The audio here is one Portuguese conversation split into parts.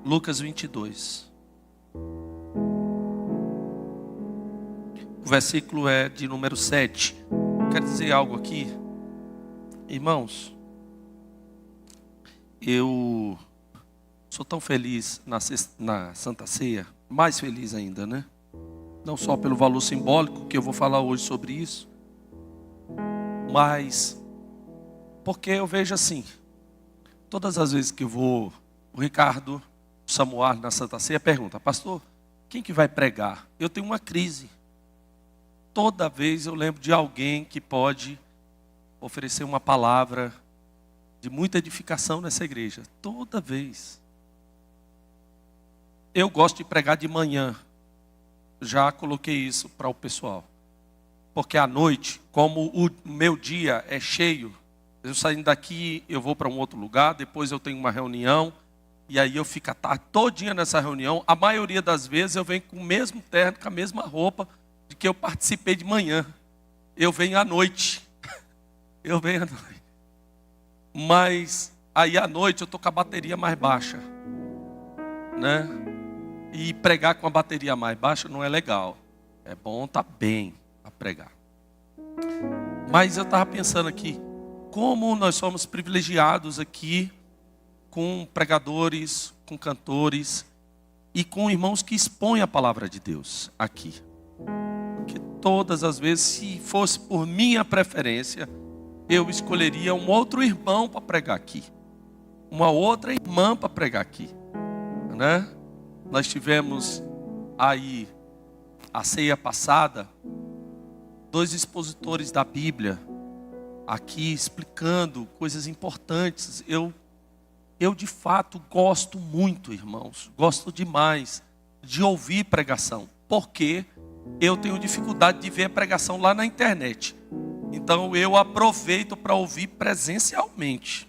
Lucas 22. O versículo é de número 7. Quero dizer algo aqui. Irmãos, eu sou tão feliz na Santa Ceia, mais feliz ainda, né? Não só pelo valor simbólico, que eu vou falar hoje sobre isso, mas porque eu vejo assim, todas as vezes que eu vou, o Ricardo Samuar na Santa Ceia pergunta: pastor, quem que vai pregar? Eu tenho uma crise. Toda vez eu lembro de alguém que pode oferecer uma palavra de muita edificação nessa igreja. Toda vez. Eu gosto de pregar de manhã. Já coloquei isso para o pessoal. Porque à noite, como o meu dia é cheio, eu saindo daqui, eu vou para um outro lugar, depois eu tenho uma reunião, e aí eu fico a tarde todinha nessa reunião. A maioria das vezes eu venho com o mesmo terno, com a mesma roupa de que eu participei de manhã. Eu venho à noite. Eu venho à noite. Mas aí à noite eu estou com a bateria mais baixa, né? E pregar com a bateria mais baixa não é legal. É bom estar bem a pregar. Mas eu estava pensando aqui, como nós somos privilegiados aqui com pregadores, com cantores e com irmãos que expõem a palavra de Deus aqui. Porque todas as vezes, se fosse por minha preferência, eu escolheria um outro irmão para pregar aqui. Uma outra irmã para pregar aqui, né? Nós tivemos aí, a ceia passada, 2 expositores da Bíblia aqui explicando coisas importantes. Eu de fato gosto muito, irmãos, gosto demais de ouvir pregação, porque eu tenho dificuldade de ver a pregação lá na internet. Então eu aproveito para ouvir presencialmente,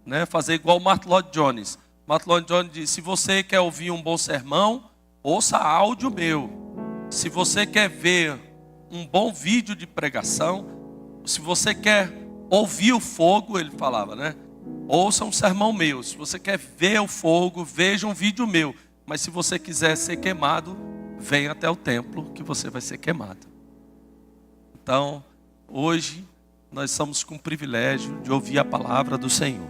né? Fazer igual o Martin Lloyd Jones. Martin Lloyd Jones diz: se você quer ouvir um bom sermão, ouça áudio meu. Se você quer ver um bom vídeo de pregação, se você quer ouvir o fogo, ele falava, né? Ouça um sermão meu. Se você quer ver o fogo, veja um vídeo meu. Mas se você quiser ser queimado, venha até o templo que você vai ser queimado. Então, hoje nós estamos com o privilégio de ouvir a palavra do Senhor.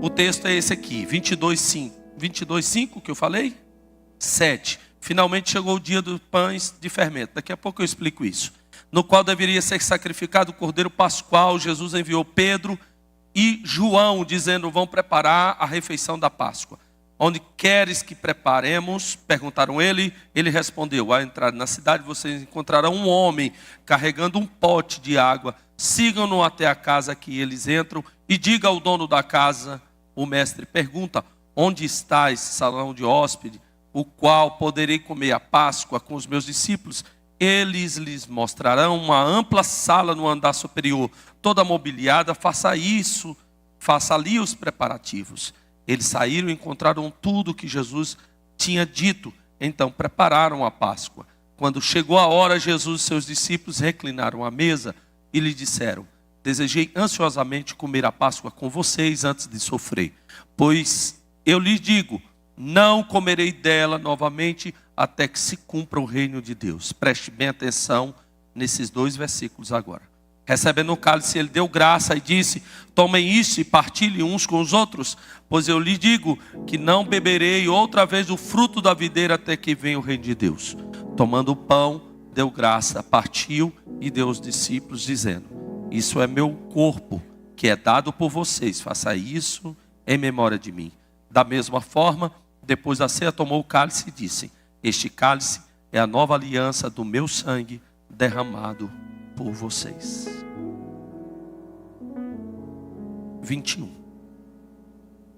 O texto é esse aqui, 22:5. 22:5 que eu falei? 7. Finalmente chegou o dia dos pães de fermento. Daqui a pouco eu explico isso. No qual deveria ser sacrificado o cordeiro pascual. Jesus enviou Pedro e João, dizendo: vão preparar a refeição da Páscoa. Onde queres que preparemos? Perguntaram ele. Ele respondeu: ao entrar na cidade vocês encontrarão um homem carregando um pote de água. Sigam-no até a casa que eles entram e diga ao dono da casa: o mestre pergunta, onde está esse salão de hóspede, o qual poderei comer a Páscoa com os meus discípulos? Eles lhes mostrarão uma ampla sala no andar superior, toda mobiliada. Faça ali os preparativos. Eles saíram e encontraram tudo o que Jesus tinha dito. Então prepararam a Páscoa. Quando chegou a hora, Jesus e seus discípulos reclinaram à mesa e lhe disseram: desejei ansiosamente comer a Páscoa com vocês antes de sofrer. Pois eu lhes digo, não comerei dela novamente até que se cumpra o reino de Deus. Preste bem atenção nesses 2 versículos agora. Recebendo o cálice, ele deu graça e disse: tomem isso e partilhem uns com os outros, pois eu lhe digo que não beberei outra vez o fruto da videira até que venha o reino de Deus. Tomando o pão, deu graça, partiu e deu aos discípulos, dizendo: isso é meu corpo, que é dado por vocês. Faça isso em memória de mim. Da mesma forma, depois da ceia, tomou o cálice e disse: este cálice é a nova aliança do meu sangue derramado por vocês. 21.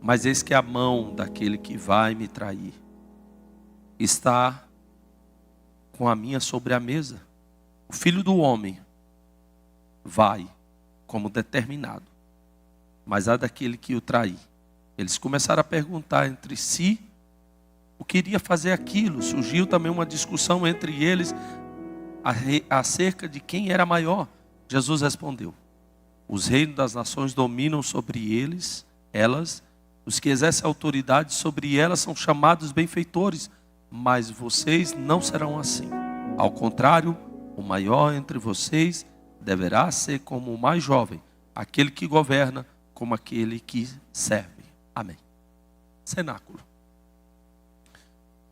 Mas eis que a mão daquele que vai me trair está com a minha sobre a mesa. O filho do homem vai como determinado, mas há daquele que o trair. Eles começaram a perguntar entre si o que iria fazer aquilo. Surgiu também uma discussão entre eles acerca de quem era maior. Jesus respondeu: os reinos das nações dominam sobre elas, Os que exercem autoridade sobre elas são chamados benfeitores, mas vocês não serão assim. Ao contrário, o maior entre vocês deverá ser como o mais jovem, aquele que governa como aquele que serve. Amém. Cenáculo.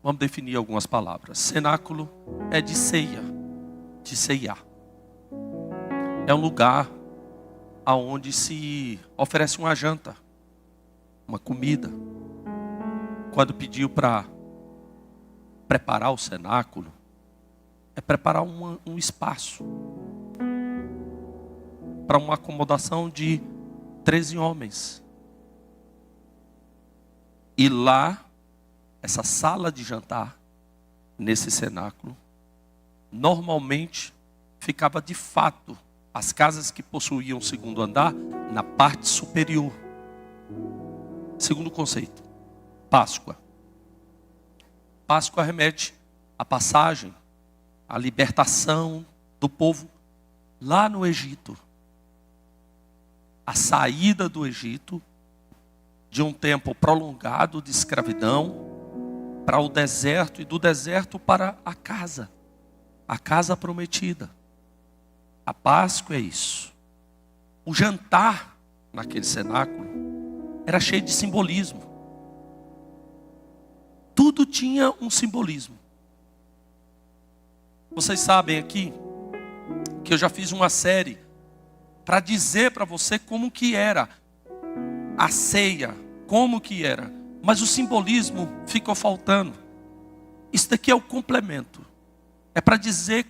Vamos definir algumas palavras. Cenáculo é de ceia, de ceiar. É um lugar onde se oferece uma janta, uma comida. Quando pediu para preparar o cenáculo, é preparar um espaço para uma acomodação de 13 homens. E lá, essa sala de jantar, nesse cenáculo, normalmente ficava de fato as casas que possuíam o segundo andar na parte superior. Segundo conceito, Páscoa. Páscoa remete à passagem, à libertação do povo lá no Egito. A saída do Egito de um tempo prolongado de escravidão para o deserto e do deserto para a casa prometida. A Páscoa é isso. O jantar naquele cenáculo era cheio de simbolismo. Tudo tinha um simbolismo. Vocês sabem aqui que eu já fiz uma série para dizer para você como que era a ceia, como que era. Mas o simbolismo ficou faltando. Isso daqui é o complemento. É para dizer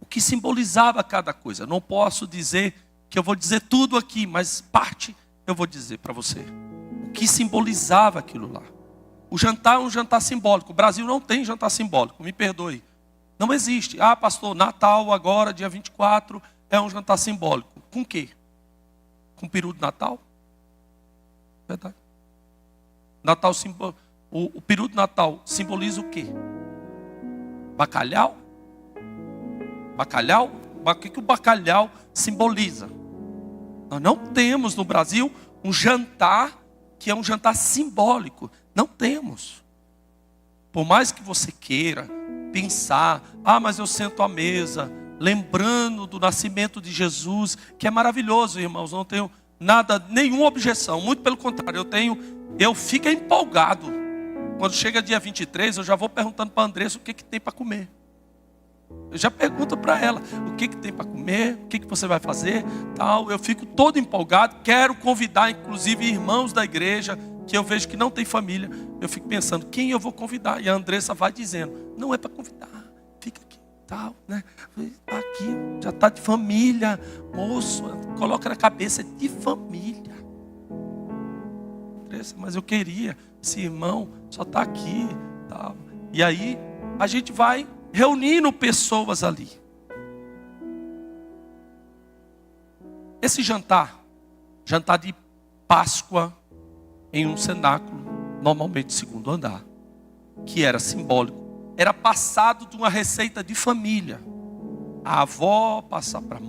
o que simbolizava cada coisa. Não posso dizer que eu vou dizer tudo aqui, mas parte eu vou dizer para você. O que simbolizava aquilo lá. O jantar é um jantar simbólico. O Brasil não tem jantar simbólico, me perdoe. Não existe. Ah, pastor, Natal agora, dia 24, é um jantar simbólico. Com o quê? Com peru de Natal? Verdade. Natal, o peru de Natal simboliza o quê? Bacalhau? Bacalhau? O que o bacalhau simboliza? Nós não temos no Brasil um jantar que é um jantar simbólico. Não temos. Por mais que você queira pensar, mas eu sento à mesa, lembrando do nascimento de Jesus, que é maravilhoso, irmãos, não tenho nada, nenhuma objeção, muito pelo contrário, eu fico empolgado. Quando chega dia 23, eu já vou perguntando para a Andressa o que tem para comer. Eu já pergunto para ela, o que tem para comer, o que você vai fazer, tal. Eu fico todo empolgado, quero convidar inclusive irmãos da igreja, que eu vejo que não tem família. Eu fico pensando, quem eu vou convidar? E a Andressa vai dizendo, não é para convidar, fica aqui, tal, né? Aqui, já está de família, moço, coloca na cabeça, é de família. Andressa, mas eu queria, esse irmão só está aqui, tal. E aí, a gente vai reunindo pessoas ali. Esse jantar de Páscoa, em um cenáculo, normalmente segundo andar, que era simbólico, era passado de uma receita de família. A avó passa para a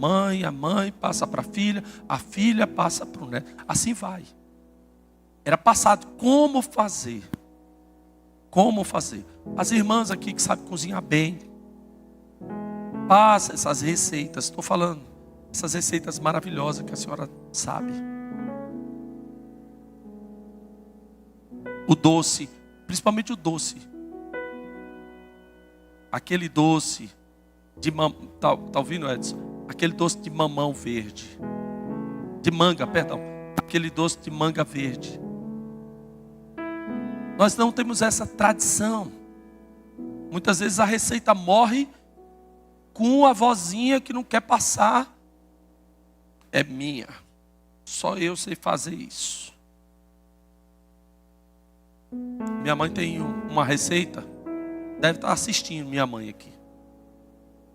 mãe passa para a filha passa para o neto, assim vai. Era passado como fazer. Como fazer? As irmãs aqui que sabem cozinhar bem, passa essas receitas, estou falando, essas receitas maravilhosas que a senhora sabe. O doce, principalmente o doce. Aquele doce de mamão, tá ouvindo, Edson? Aquele doce de mamão verde. De manga, perdão. Aquele doce de manga verde. Nós não temos essa tradição. Muitas vezes a receita morre com a vozinha que não quer passar. É minha. Só eu sei fazer isso. Minha mãe tem uma receita. Deve estar assistindo minha mãe aqui.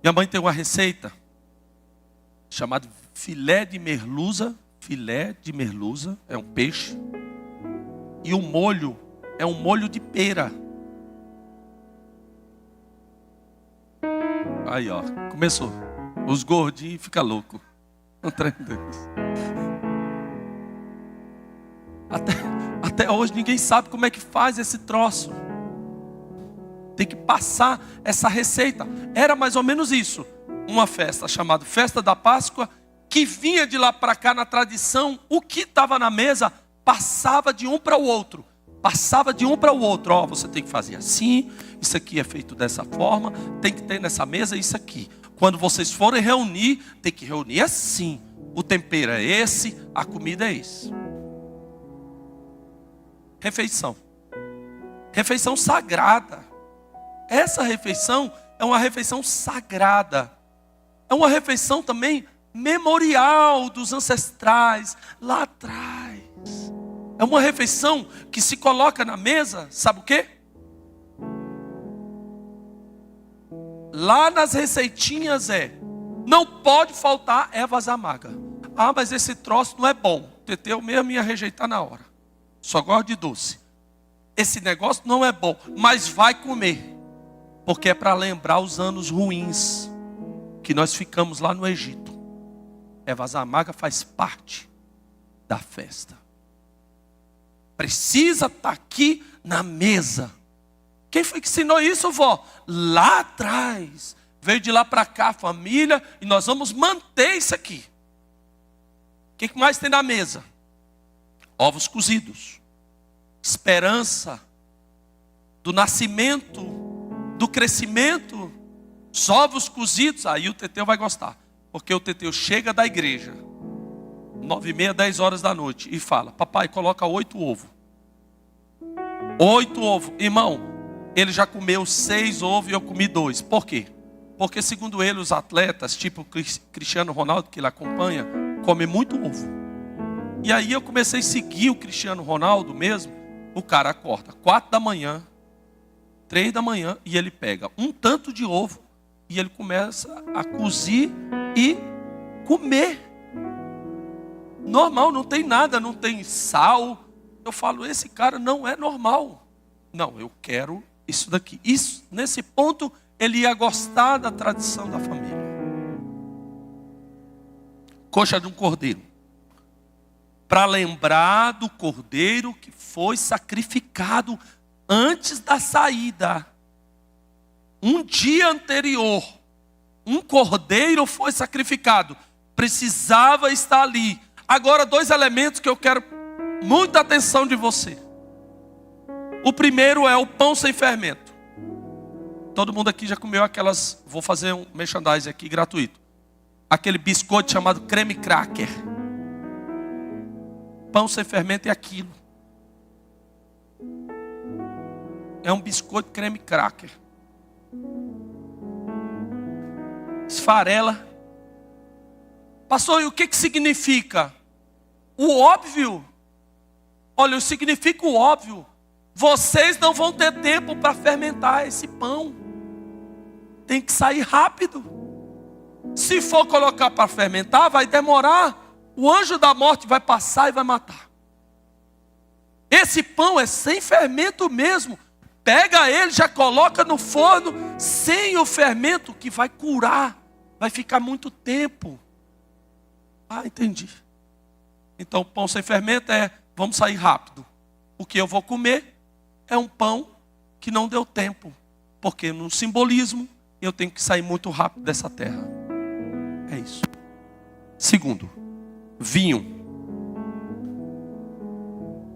Minha mãe tem uma receita chamada filé de merluza. Filé de merluza é um peixe. E o molho é um molho de pera. Aí, ó, começou. Os gordinhos ficam loucos. Até hoje ninguém sabe como é que faz esse troço. Tem que passar essa receita. Era mais ou menos isso. Uma festa chamada Festa da Páscoa, que vinha de lá para cá na tradição, o que estava na mesa passava de um para o outro. Passava de um para o outro. Ó, você tem que fazer assim, isso aqui é feito dessa forma, tem que ter nessa mesa isso aqui. Quando vocês forem reunir, tem que reunir assim. O tempero é esse, a comida é esse. Refeição. Refeição sagrada. Essa refeição é uma refeição sagrada. É uma refeição também memorial dos ancestrais lá atrás. É uma refeição que se coloca na mesa, sabe o quê? Lá nas receitinhas não pode faltar ervas amargas. Ah, mas esse troço não é bom. O Teteu mesmo ia rejeitar na hora. Só gosta de doce. Esse negócio não é bom, mas vai comer. Porque é para lembrar os anos ruins que nós ficamos lá no Egito. Ervas amargas faz parte da festa. Precisa estar aqui na mesa. Quem foi que ensinou isso, vó? Lá atrás. Veio de lá para cá a família e nós vamos manter isso aqui. O que mais tem na mesa? Ovos cozidos. Esperança do nascimento, do crescimento. Os ovos cozidos. Aí o Teteu vai gostar. Porque o Teteu chega da igreja 9h30, 10 horas da noite e fala: papai, coloca 8 ovos. 8 ovos. Irmão, ele já comeu 6 ovos e eu comi 2. Por quê? Porque segundo ele, os atletas, tipo Cristiano Ronaldo, que ele acompanha, comem muito ovo. E aí eu comecei a seguir o Cristiano Ronaldo mesmo. O cara acorda 4 da manhã, 3 da manhã, e ele pega um tanto de ovo e ele começa a cozir e comer. Normal, não tem nada, não tem sal. Eu falo, esse cara não é normal. Não, eu quero isso daqui. Isso, nesse ponto, ele ia gostar da tradição da família. Coxa de um cordeiro. Para lembrar do cordeiro que foi sacrificado antes da saída. Um dia anterior, um cordeiro foi sacrificado. Precisava estar ali. Agora, 2 elementos que eu quero muita atenção de você. O primeiro é o pão sem fermento. Todo mundo aqui já comeu aquelas... Vou fazer um merchandising aqui gratuito. Aquele biscoito chamado creme cracker. Pão sem fermento é aquilo. É um biscoito creme cracker. Esfarela. Pastor, e o que significa? O óbvio. Olha, significa o óbvio. Vocês não vão ter tempo para fermentar esse pão. Tem que sair rápido. Se for colocar para fermentar, vai demorar. O anjo da morte vai passar e vai matar. Esse pão é sem fermento mesmo. Pega ele, já coloca no forno, sem o fermento, que vai curar. Vai ficar muito tempo. Ah, entendi. Então o pão sem fermento vamos sair rápido. O que eu vou comer é um pão que não deu tempo. Porque no simbolismo, eu tenho que sair muito rápido dessa terra. É isso. Segundo, vinho.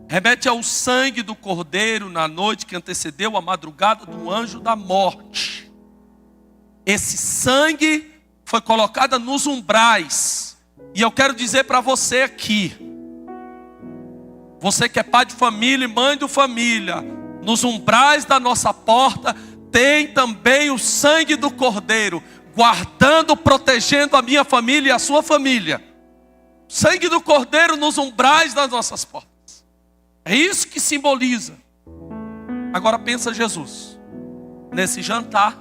Remete ao sangue do cordeiro na noite que antecedeu a madrugada do anjo da morte. Esse sangue foi colocado nos umbrais. E eu quero dizer para você aqui, você que é pai de família e mãe de família, nos umbrais da nossa porta tem também o sangue do cordeiro, guardando, protegendo a minha família e a sua família. Sangue do cordeiro nos umbrais das nossas portas. É isso que simboliza. Agora pensa Jesus, nesse jantar,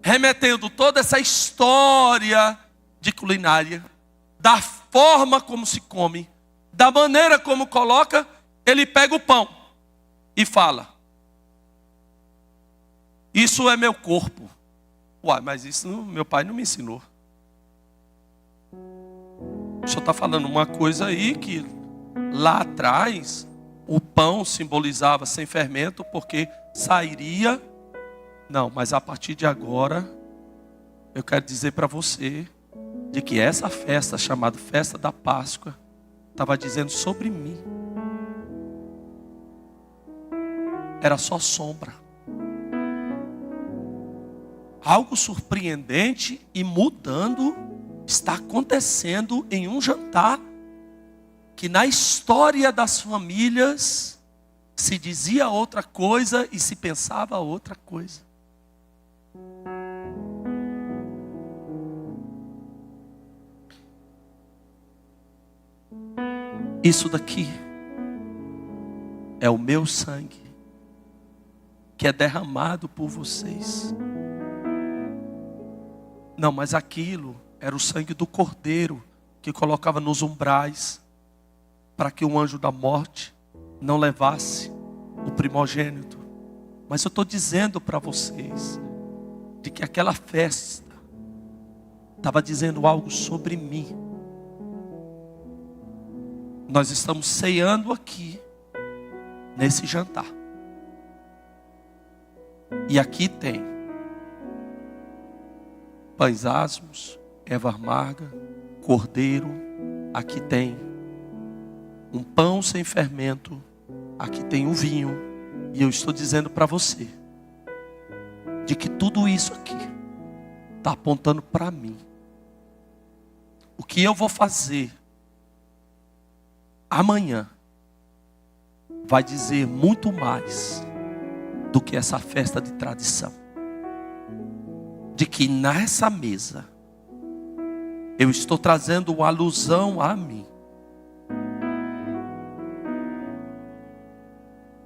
remetendo toda essa história de culinária, da forma como se come, da maneira como coloca, ele pega o pão e fala: isso é meu corpo. Uai, mas isso meu pai não me ensinou. O senhor está falando uma coisa aí que lá atrás o pão simbolizava sem fermento, porque sairia. Não, mas a partir de agora, eu quero dizer para você, de que essa festa, chamada Festa da Páscoa, estava dizendo sobre mim. Era só sombra. Algo surpreendente e mudando está acontecendo em um jantar que na história das famílias se dizia outra coisa e se pensava outra coisa. Isso daqui é o meu sangue que é derramado por vocês. Não, mas aquilo era o sangue do Cordeiro que colocava nos umbrais para que o anjo da morte não levasse o primogênito. Mas eu estou dizendo para vocês de que aquela festa estava dizendo algo sobre mim. Nós estamos ceando aqui nesse jantar. E aqui tem pães asmos, erva amarga, cordeiro. Aqui tem um pão sem fermento. Aqui tem um vinho. E eu estou dizendo para você de que tudo isso aqui está apontando para mim. O que eu vou fazer amanhã vai dizer muito mais do que essa festa de tradição. De que nessa mesa eu estou trazendo uma alusão a mim.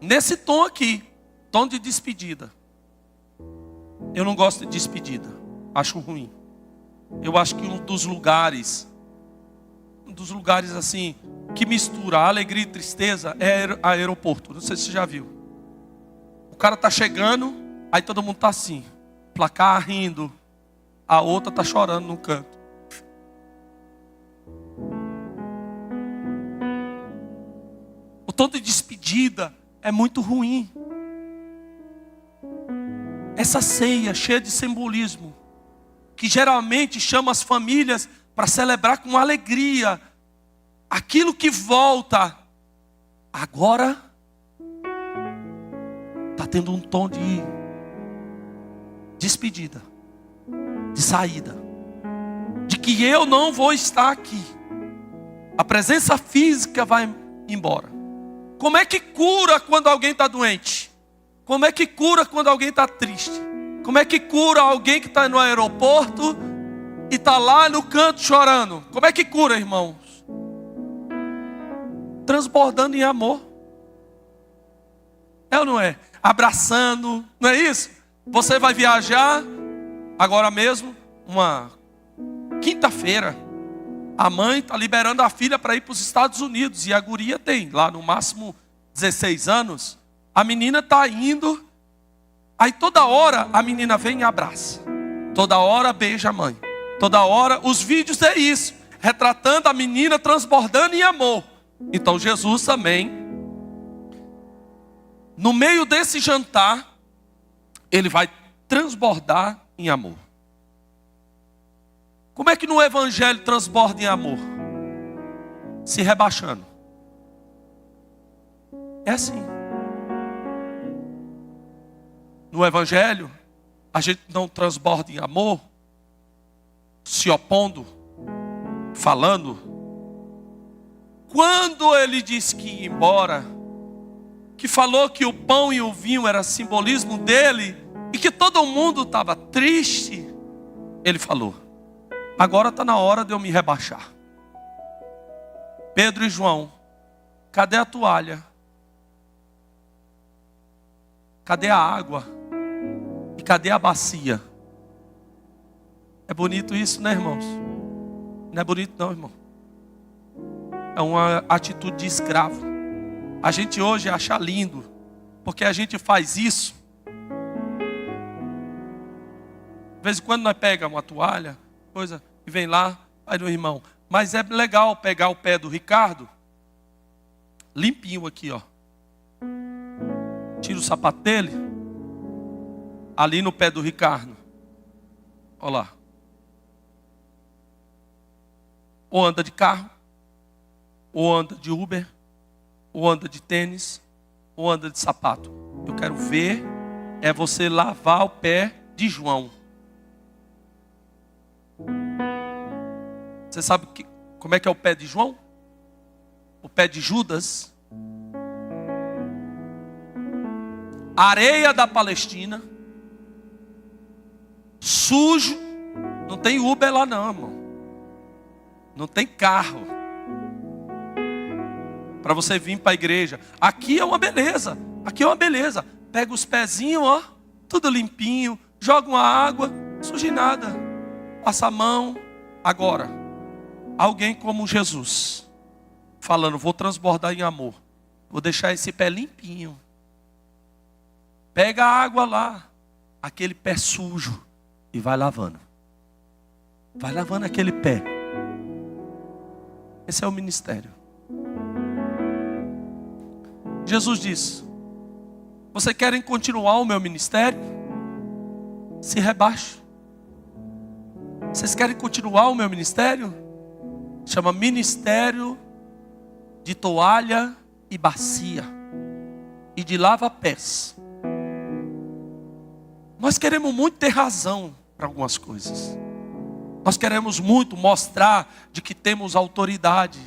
Nesse tom aqui, tom de despedida. Eu não gosto de despedida, acho ruim. Eu acho que um dos lugares assim, que mistura alegria e tristeza é aeroporto. Não sei se você já viu. O cara tá chegando, aí todo mundo tá assim, placar rindo, a outra tá chorando no canto. O tom de despedida é muito ruim. Essa ceia cheia de simbolismo, que geralmente chama as famílias para celebrar com alegria aquilo que volta, agora está tendo um tom de despedida, de saída, de que eu não vou estar aqui. A presença física vai embora. Como é que cura quando alguém está doente? Como é que cura quando alguém está triste? Como é que cura alguém que está no aeroporto e está lá no canto chorando? Como é que cura, irmãos? Transbordando em amor. É ou não é? Abraçando, não é isso? Você vai viajar agora mesmo, uma quinta-feira. A mãe está liberando a filha para ir para os Estados Unidos. E a guria tem lá no máximo 16 anos. A menina está indo. Aí toda hora a menina vem e abraça. Toda hora beija a mãe. Toda hora os vídeos é isso. Retratando a menina transbordando em amor. Então Jesus também, no meio desse jantar, ele vai transbordar em amor. Como é que no evangelho transborda em amor? Se rebaixando. É assim. No evangelho, a gente não transborda em amor, se opondo, falando. Quando ele disse que ia embora, que falou que o pão e o vinho era simbolismo dele, e que todo mundo estava triste, ele falou: agora está na hora de eu me rebaixar. Pedro e João, cadê a toalha? Cadê a água? E cadê a bacia? É bonito isso, né, irmãos? Não é bonito não, irmão. É uma atitude de escravo. A gente hoje acha lindo, porque a gente faz isso. De vez em quando nós pegamos uma toalha, coisa, e vem lá, vai no irmão. Mas é legal pegar o pé do Ricardo, limpinho aqui, ó. tira o sapato dele, ali no pé do Ricardo. Olha lá. Ou anda de carro, ou anda de Uber, ou anda de tênis, ou anda de sapato. Eu quero ver é você lavar o pé de João. Você sabe como é que é o pé de João? O pé de Judas? Areia da Palestina, sujo, não tem Uber lá não, irmão. Não tem carro para você vir para a igreja. Aqui é uma beleza, aqui é uma beleza. Pega os pezinhos, ó, tudo limpinho, joga uma água, suja nada, passa a mão. Agora, alguém como Jesus, falando, vou transbordar em amor, vou deixar esse pé limpinho. Pega a água lá, aquele pé sujo, e vai lavando. Vai lavando aquele pé. Esse é o ministério. Jesus disse: vocês querem continuar o meu ministério? Se rebaixe. Vocês querem continuar o meu ministério? Chama ministério de toalha e bacia e de lava-pés. Nós queremos muito ter razão para algumas coisas. Nós queremos muito mostrar de que temos autoridade.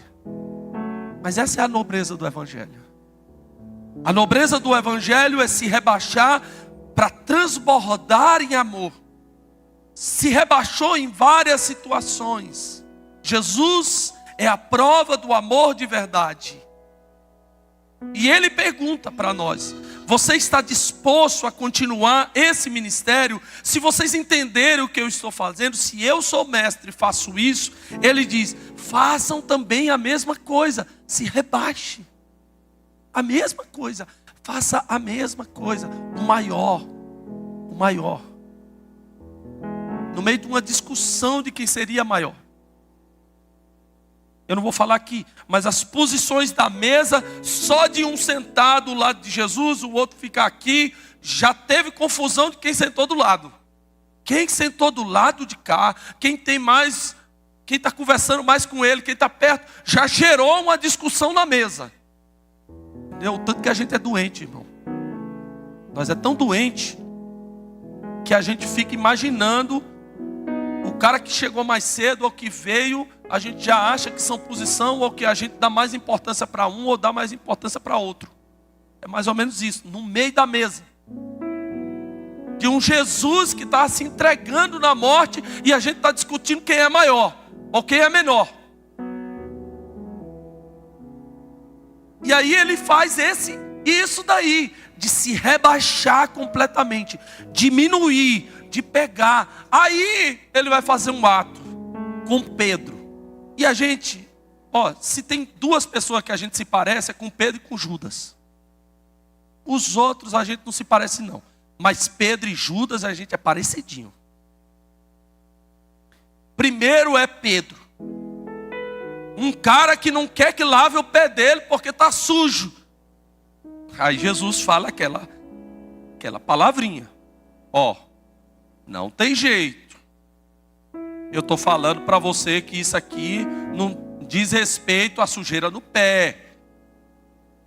Mas essa é a nobreza do Evangelho. A nobreza do Evangelho é se rebaixar para transbordar em amor. Se rebaixou em várias situações. Jesus é a prova do amor de verdade. E ele pergunta para nós: você está disposto a continuar esse ministério? Se vocês entenderem o que eu estou fazendo, se eu sou mestre e faço isso, ele diz: façam também a mesma coisa. Se rebaixe. A mesma coisa. Faça a mesma coisa. O maior. O maior. No meio de uma discussão de quem seria maior. Eu não vou falar aqui, mas as posições da mesa, só de um sentar do lado de Jesus, o outro ficar aqui, já teve confusão de quem sentou do lado. Quem sentou do lado de cá, quem tem mais, quem está conversando mais com ele, quem está perto, já gerou uma discussão na mesa. Entendeu? O tanto que a gente é doente, irmão. Nós é tão doente que a gente fica imaginando o cara que chegou mais cedo ou que veio, a gente já acha que são posição ou que a gente dá mais importância para um ou dá mais importância para outro. É mais ou menos isso, no meio da mesa. De um Jesus que está se entregando na morte e a gente está discutindo quem é maior ou quem é menor. E aí ele faz isso daí, de se rebaixar completamente, diminuir, de pegar. Aí ele vai fazer um ato com Pedro. E a gente, se tem duas pessoas que a gente se parece, é com Pedro e com Judas. Os outros a gente não se parece não. Mas Pedro e Judas a gente é parecidinho. Primeiro é Pedro. Um cara que não quer que lave o pé dele porque está sujo. Aí Jesus fala aquela palavrinha. Não tem jeito. Eu estou falando para você que isso aqui não diz respeito à sujeira no pé.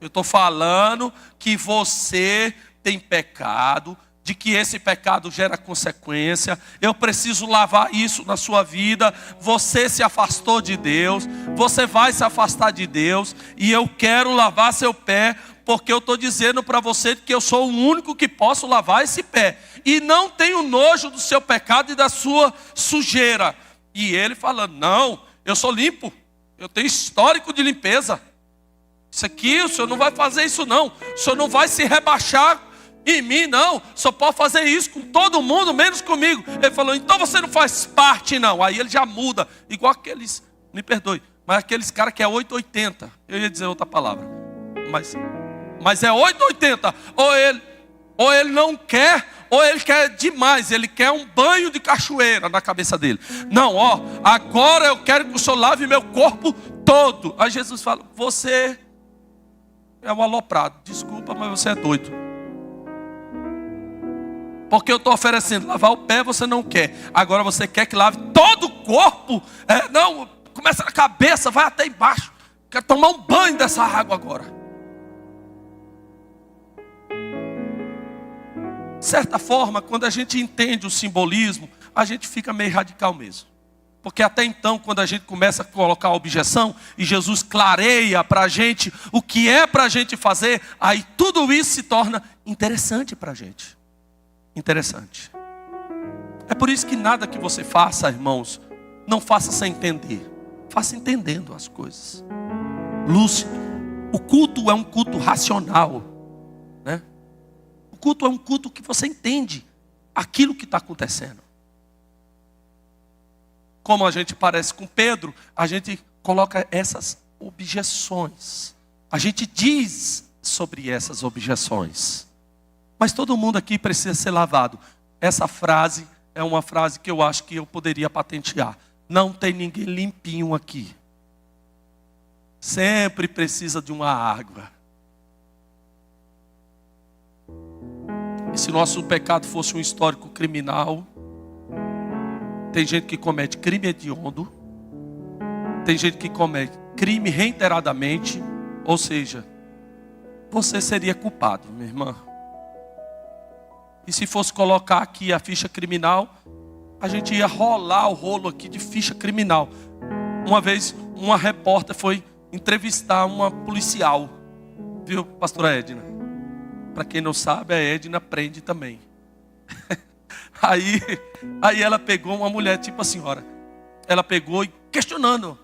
Eu estou falando que você tem pecado, de que esse pecado gera consequência. Eu preciso lavar isso na sua vida. Você se afastou de Deus, você vai se afastar de Deus, e eu quero lavar seu pé, porque eu estou dizendo para você que eu sou o único que posso lavar esse pé. E não tenho nojo do seu pecado e da sua sujeira. E ele falando: não, eu sou limpo. Eu tenho histórico de limpeza. Isso aqui, o senhor não vai fazer isso não. O senhor não vai se rebaixar em mim não. Só pode fazer isso com todo mundo, menos comigo. Ele falou: então você não faz parte não. Aí ele já muda. Igual aqueles, me perdoe, mas aqueles caras que é 880. Eu ia dizer outra palavra. Mas é 880. Ou ele não quer, ou ele quer demais. Ele quer um banho de cachoeira na cabeça dele. Não, agora eu quero que o senhor lave meu corpo todo. Aí Jesus fala: você é um aloprado. Desculpa, mas você é doido. Porque eu estou oferecendo lavar o pé, você não quer. Agora você quer que lave todo o corpo. Não, começa na cabeça, vai até embaixo. Quero tomar um banho dessa água agora. De certa forma, quando a gente entende o simbolismo, a gente fica meio radical mesmo. Porque até então, quando a gente começa a colocar a objeção, e Jesus clareia para a gente o que é para a gente fazer, aí tudo isso se torna interessante para a gente. Interessante. É por isso que nada que você faça, irmãos, não faça sem entender. Faça entendendo as coisas. Lúcido. O culto é um culto racional, né? O culto é um culto que você entende aquilo que está acontecendo. Como a gente parece com Pedro, a gente coloca essas objeções. A gente diz sobre essas objeções. Mas todo mundo aqui precisa ser lavado. Essa frase é uma frase que eu acho que eu poderia patentear. Não tem ninguém limpinho aqui. Sempre precisa de uma água. E se nosso pecado fosse um histórico criminal, tem gente que comete crime hediondo, tem gente que comete crime reiteradamente, ou seja, você seria culpado, minha irmã. E se fosse colocar aqui a ficha criminal, a gente ia rolar o rolo aqui de ficha criminal. Uma vez, uma repórter foi entrevistar uma policial, viu, pastora Edna? Para quem não sabe, a Edna prende também. Aí ela pegou uma mulher, tipo a senhora. Ela pegou e questionando.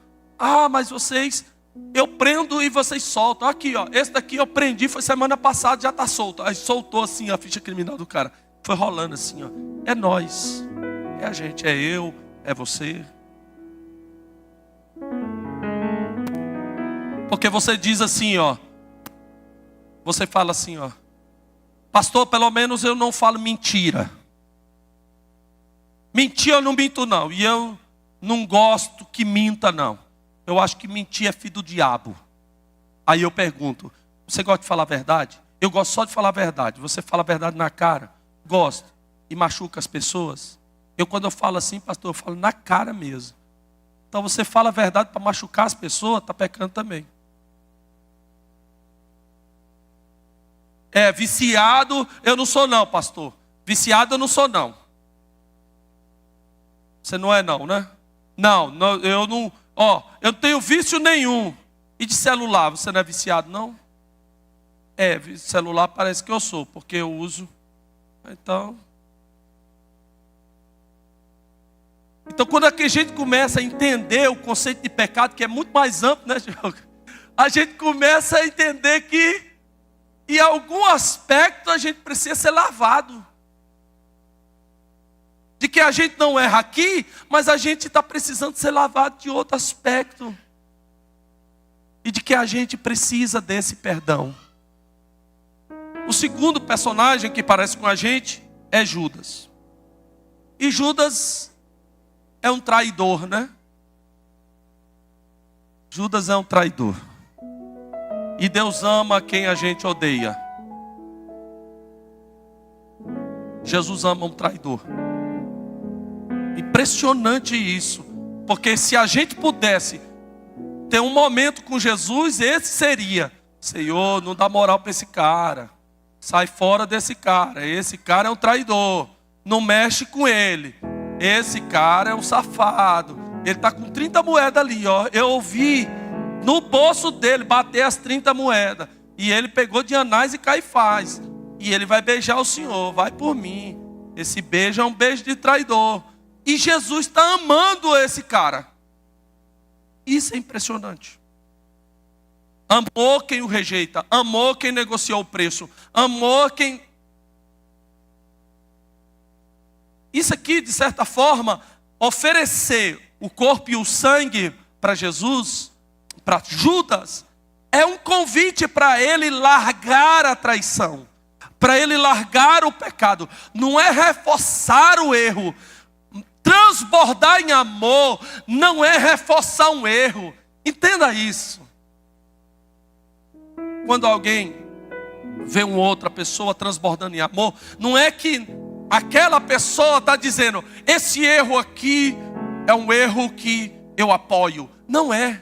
Mas vocês, eu prendo e vocês soltam. Aqui, ó, esse daqui eu prendi, foi semana passada, já está solto. Aí soltou assim a ficha criminal do cara. Foi rolando assim, ó. É nós, é a gente, é eu, é você. Porque você diz assim, ó. Você fala assim, ó. Pastor, pelo menos eu não falo mentira. Mentir eu não minto não. E eu não gosto que minta não. Eu acho que mentir é filho do diabo. Aí eu pergunto, você gosta de falar a verdade? Eu gosto só de falar a verdade. Você fala a verdade na cara? Gosto. E machuca as pessoas? Quando eu falo assim, pastor, eu falo na cara mesmo. Então você fala a verdade para machucar as pessoas, está pecando também. Viciado eu não sou não, pastor. Viciado eu não sou não. Você não é não, né? Não, eu não. Eu não tenho vício nenhum. E de celular, você não é viciado não? Celular parece que eu sou, porque eu uso. Então quando a gente começa a entender o conceito de pecado, que é muito mais amplo, né, Diogo? A gente começa a entender que em algum aspecto a gente precisa ser lavado. De que a gente não erra aqui, mas a gente está precisando ser lavado de outro aspecto. E de que a gente precisa desse perdão. O segundo personagem que parece com a gente é Judas. E Judas é um traidor, né? Judas é um traidor. E Deus ama quem a gente odeia. Jesus ama um traidor. Impressionante isso. Porque se a gente pudesse ter um momento com Jesus, esse seria: Senhor, não dá moral para esse cara. Sai fora desse cara. Esse cara é um traidor. Não mexe com ele. Esse cara é um safado. Ele está com 30 moedas ali, ó. Eu ouvi no bolso dele bater as 30 moedas. E ele pegou de Anás e Caifás. E ele vai beijar o Senhor. Vai por mim. Esse beijo é um beijo de traidor. E Jesus está amando esse cara. Isso é impressionante. Amou quem o rejeita. Amou quem negociou o preço. Amou quem... Isso aqui, de certa forma, oferecer o corpo e o sangue para Jesus, para Judas, é um convite para ele largar a traição, para ele largar o pecado. Não é reforçar o erro. Transbordar em amor não é reforçar um erro. Entenda isso. Quando alguém vê uma outra pessoa transbordando em amor, não é que Aquela pessoa está dizendo: esse erro aqui é um erro que eu apoio. Não é.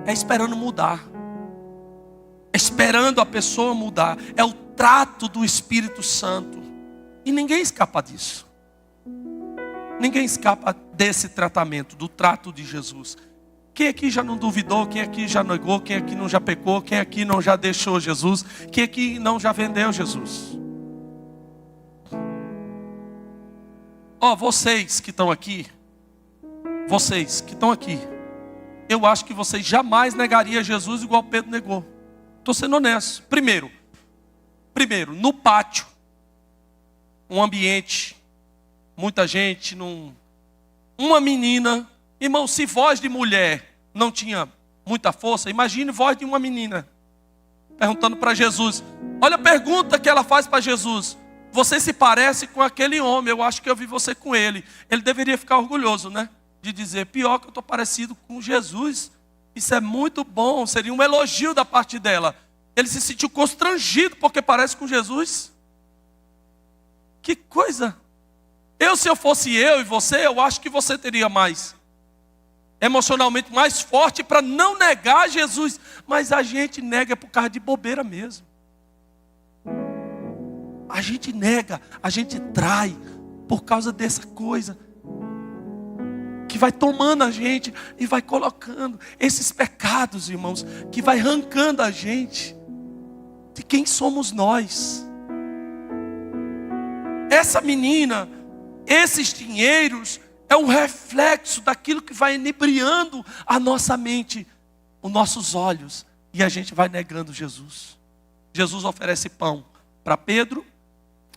É esperando mudar. É esperando a pessoa mudar. É o trato do Espírito Santo. E ninguém escapa disso. Ninguém escapa desse tratamento, do trato de Jesus. Quem aqui já não duvidou? Quem aqui já negou? Quem aqui não já pecou? Quem aqui não já deixou Jesus? Quem aqui não já vendeu Jesus? Vocês que estão aqui, eu acho que vocês jamais negariam Jesus igual Pedro negou. Estou sendo honesto. Primeiro, no pátio, um ambiente, muita gente, uma menina. Irmão, se voz de mulher não tinha muita força, imagine voz de uma menina perguntando para Jesus. Olha a pergunta que ela faz para Jesus: você se parece com aquele homem, eu acho que eu vi você com ele. Ele deveria ficar orgulhoso, né? De dizer: pior que eu estou parecido com Jesus. Isso é muito bom, seria um elogio da parte dela. Ele se sentiu constrangido porque parece com Jesus. Que coisa! Se eu fosse eu e você, eu acho que você teria mais, emocionalmente mais forte para não negar Jesus. Mas a gente nega por causa de bobeira mesmo. A gente nega, a gente trai por causa dessa coisa que vai tomando a gente e vai colocando esses pecados, irmãos, que vai arrancando a gente de quem somos nós. Essa menina, esses dinheiros, é um reflexo daquilo que vai inebriando a nossa mente, os nossos olhos, e a gente vai negando Jesus. Jesus oferece pão para Pedro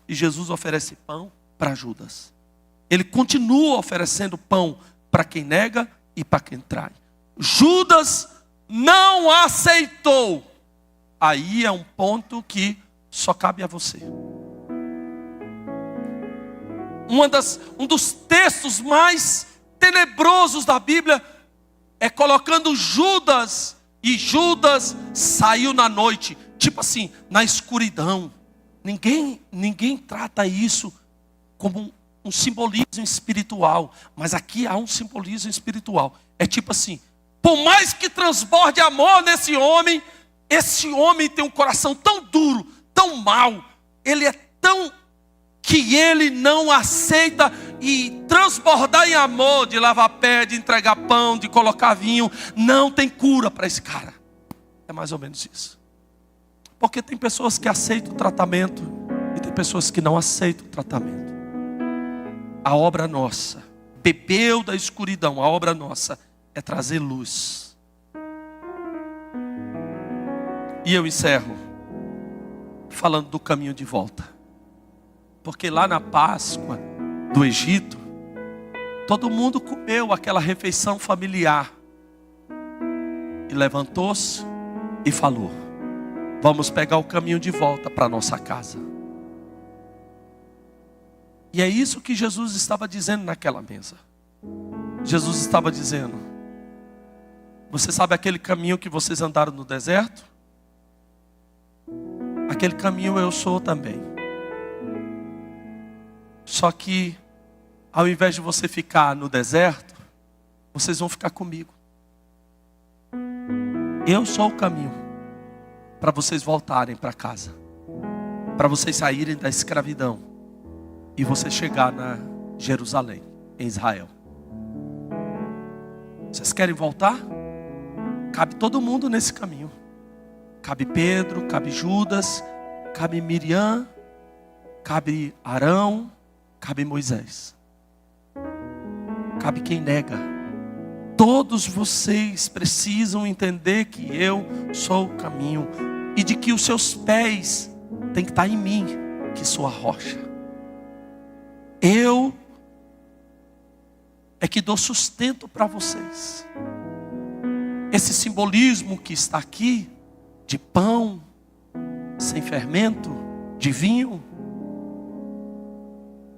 e Jesus oferece pão para Judas. Ele continua oferecendo pão para quem nega e para quem trai. Judas não aceitou. Aí é um ponto que só cabe a você. Um dos textos mais tenebrosos da Bíblia é colocando Judas, e Judas saiu na noite, tipo assim, na escuridão. Ninguém trata isso como um simbolismo espiritual, mas aqui há um simbolismo espiritual. É tipo assim: por mais que transborde amor nesse homem, esse homem tem um coração tão duro, tão mau, ele é tão que ele não aceita e transbordar em amor, de lavar pé, de entregar pão, de colocar vinho, não tem cura para esse cara. É mais ou menos isso. Porque tem pessoas que aceitam o tratamento e tem pessoas que não aceitam o tratamento. A obra nossa, bebeu da escuridão, a obra nossa é trazer luz. E eu encerro falando do caminho de volta. Porque lá na Páscoa do Egito, todo mundo comeu aquela refeição familiar. E levantou-se e falou: vamos pegar o caminho de volta para a nossa casa. E é isso que Jesus estava dizendo naquela mesa. Jesus estava dizendo: você sabe aquele caminho que vocês andaram no deserto? Aquele caminho eu sou também. Só que, ao invés de você ficar no deserto, vocês vão ficar comigo. Eu sou o caminho para vocês voltarem para casa, para vocês saírem da escravidão e você chegar na Jerusalém, em Israel. Vocês querem voltar? Cabe todo mundo nesse caminho. Cabe Pedro, cabe Judas, cabe Miriam, cabe Arão, cabe Moisés. Cabe quem nega. Todos vocês precisam entender que eu sou o caminho e de que os seus pés têm que estar em mim, que sou a rocha. Eu é que dou sustento para vocês. Esse simbolismo que está aqui, de pão sem fermento, de vinho,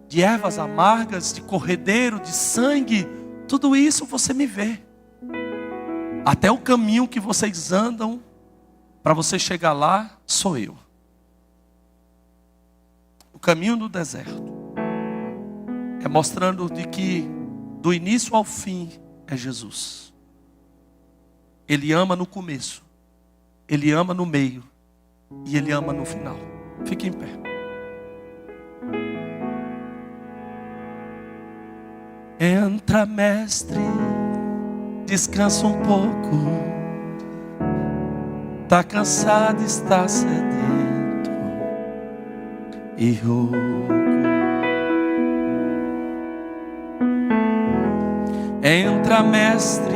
de ervas amargas, de cordeiro, de sangue, tudo isso você me vê. Até o caminho que vocês andam para você chegar lá, sou eu. O caminho do deserto. É mostrando de que do início ao fim é Jesus. Ele ama no começo, Ele ama no meio e Ele ama no final. Fique em pé. Entra, mestre, descansa um pouco. Tá cansado, está sedento e rouco. Entra, mestre,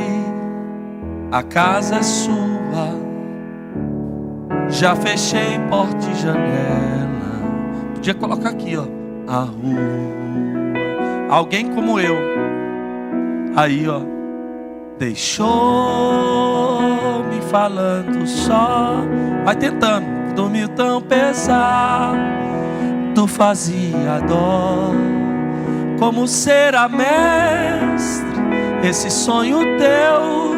a casa é sua. Já fechei porta e janela. Podia colocar aqui, ó, a rua. Alguém como eu, aí, ó, deixou me falando só. Vai tentando, dormiu tão pesado, fazia dó. Como será, mestre, esse sonho teu?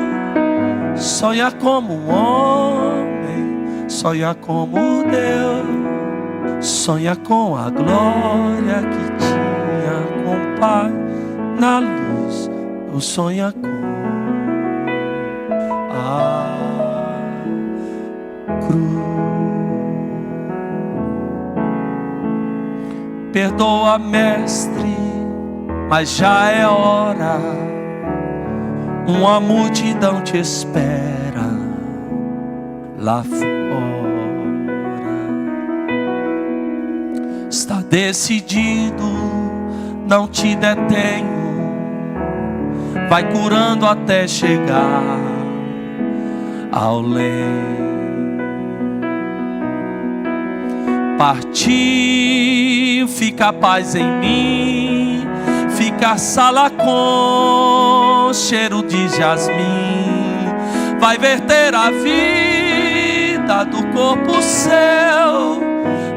Sonha como um homem, sonha como Deus, sonha com a glória que tinha com o Pai na luz, ou sonha com a cruz. Perdoa, mestre, mas já é hora. Uma multidão te espera lá fora. Está decidido, não te detenho. Vai curando até chegar ao leito. Partiu, fica a paz em mim. Fica a sala com cheiro de jasmim. Vai verter a vida do corpo seu,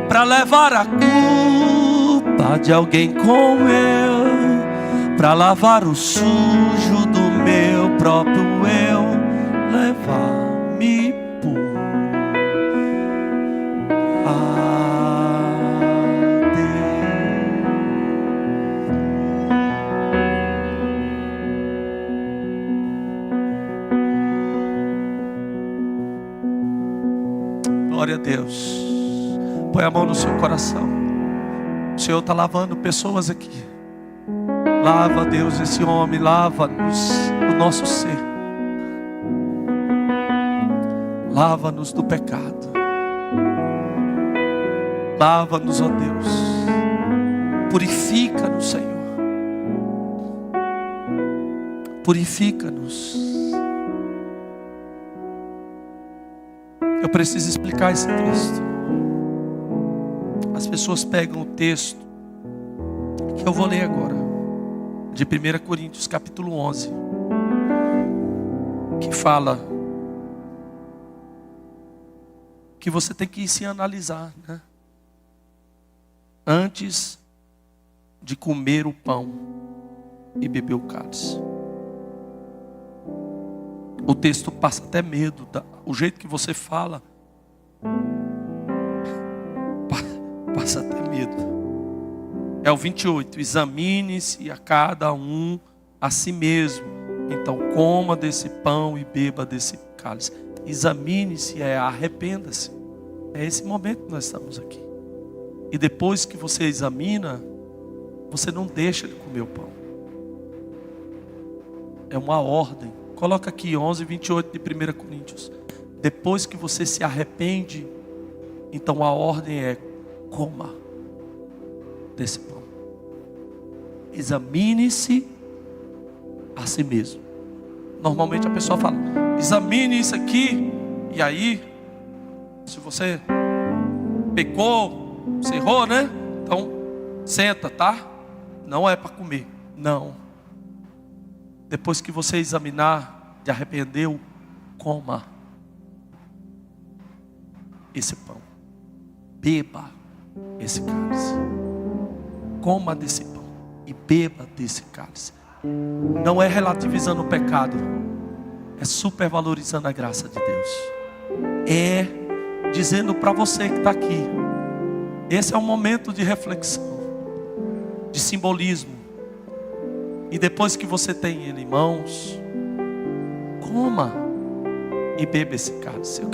pra levar a culpa de alguém como eu, pra lavar o sujo do meu próprio eu, levar-me por glória a Deus. Põe a mão no seu coração. O Senhor está lavando pessoas aqui. Lava, Deus, esse homem. Lava-nos o nosso ser. Lava-nos do pecado. Lava-nos, ó Deus. Purifica-nos, Senhor. Purifica-nos. Eu preciso explicar esse texto. As pessoas pegam o texto que eu vou ler agora, de 1 Coríntios capítulo 11, que fala que você tem que se analisar, né? Antes de comer o pão e beber o cálice. O texto passa até medo, o jeito que você fala passa até medo. É o 28, examine-se a cada um a si mesmo, então coma desse pão e beba desse cálice. Examine-se, arrependa-se. É esse momento que nós estamos aqui. E depois que você examina, você não deixa de comer o pão. É uma ordem. Coloca aqui 11:28 de 1 Coríntios. Depois que você se arrepende, então a ordem é: coma desse pão. Examine-se a si mesmo. Normalmente a pessoa fala: examine isso aqui. E aí, se você pecou, você errou, né? Então, senta, tá? Não é para comer. Não. Depois que você examinar, te arrependeu, coma esse pão. Beba esse cálice. Coma desse pão e beba desse cálice. Não é relativizando o pecado, é supervalorizando a graça de Deus. É dizendo para você que está aqui, esse é um momento de reflexão, de simbolismo. E depois que você tem ele em mãos, coma e beba esse cálice. Eu quero